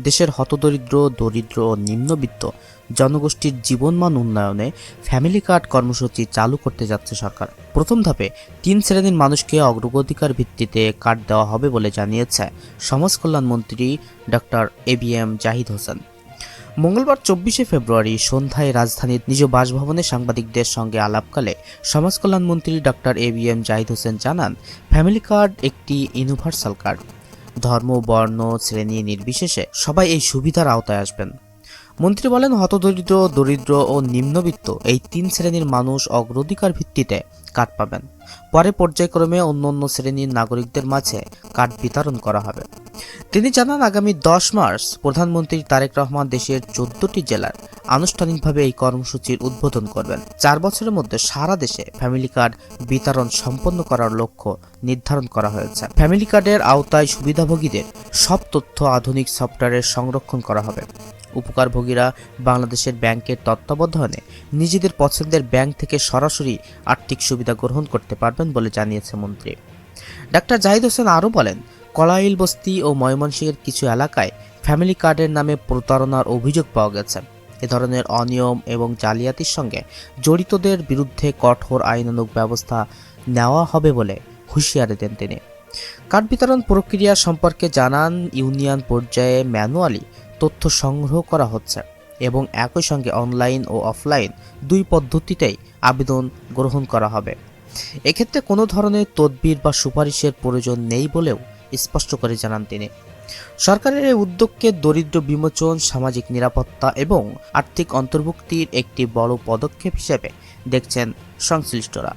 দেশের হতদরিদ্র, দরিদ্র ও নিম্নবিত্ত জনগোষ্ঠীর জীবনমান উন্নয়নে ফ্যামিলি কার্ড কর্মসূচি চালু করতে যাচ্ছে সরকার। প্রথম ধাপে ৩ শ্রেণীর মানুষকে অগ্রাধিকার ভিত্তিতে কার্ড দেওয়া হবে বলে জানিয়েছে সমাজ কল্যাণ মন্ত্রী ডক্টর এবিএম জাহিদ হোসেন। মঙ্গলবার ২৪শে ফেব্রুয়ারি সন্ধ্যায় রাজধানীর নিজ বাসভবনে সাংবাদিকদের সঙ্গে আলাপকালে সমাজ কল্যাণ মন্ত্রী ডক্টর এবিএম জাহিদ হোসেন জানান, ফ্যামিলি কার্ড একটি ইউনিভার্সাল কার্ড। ধর্ম, বর্ণ, শ্রেণী নির্বিশেষে সবাই এই সুবিধার আওতায় আসবেন। মন্ত্রী বলেন, হতদরিদ্র, দরিদ্র ও নিম্নবিত্ত এই ৩ শ্রেণীর মানুষ অগ্রাধিকার ভিত্তিতে কার্ড পাবেন। পরে পর্যায়ক্রমে অন্যান্য শ্রেণীর নাগরিকদের মাঝে কার্ড বিতরণ করা হবে। তিনি জানান, আগামী ১০ মার্চ প্রধানমন্ত্রী তারেক রহমান দেশের ১৪টি জেলার আনুষ্ঠানিকভাবে এই কর্মসূচির উদ্বোধন করবেন। ৪ বছরের মধ্যে সারা দেশে ফ্যামিলি কার্ড বিতরণ সম্পন্ন করার লক্ষ্য নির্ধারণ করা হয়েছে। ফ্যামিলি কার্ডের আওতায় সুবিধাভোগীদের সব তথ্য আধুনিক সফটওয়্যারে সংরক্ষণ করা হবে। উপকারভোগীরা বাংলাদেশের ব্যাংকের তত্ত্বাবধানে নিজেদের পছন্দের ব্যাংক থেকে সরাসরি আর্থিক সুবিধা গ্রহণ করতে পারবেন বলে জানিয়েছে মন্ত্রী। ডাক্তার জাহিদ হোসেন আরও বলেন, কলাইল বস্তি ও ময়মনসিংহের কিছু এলাকায় ফ্যামিলি কার্ডের নামে প্রতারণার অভিযোগ পাওয়া গেছে। এ ধরনের অনিয়ম এবং জালিয়াতির সঙ্গে জড়িতদের বিরুদ্ধে কঠোর আইনানুগ ব্যবস্থা নেওয়া হবে বলে হুঁশিয়ারি দেন তিনি। কার্ড বিতরণ প্রক্রিয়া সম্পর্কে জানান, ইউনিয়ন পর্যায়ে ম্যানুয়ালি তথ্য সংগ্রহ করা হচ্ছে এবং একই সঙ্গে অনলাইন ও অফলাইন দুই পদ্ধতিতেই আবেদন গ্রহণ করা হবে। এক্ষেত্রে কোনো ধরনের তদবির বা সুপারিশের প্রয়োজন নেই বলেও স্পষ্ট করে জানান তিনি। সরকারের এই উদ্যোগকে দরিদ্র বিমোচন, সামাজিক নিরাপত্তা এবং আর্থিক অন্তর্ভুক্তির একটি বড় পদক্ষেপ হিসেবে দেখছেন সংশ্লিষ্টরা।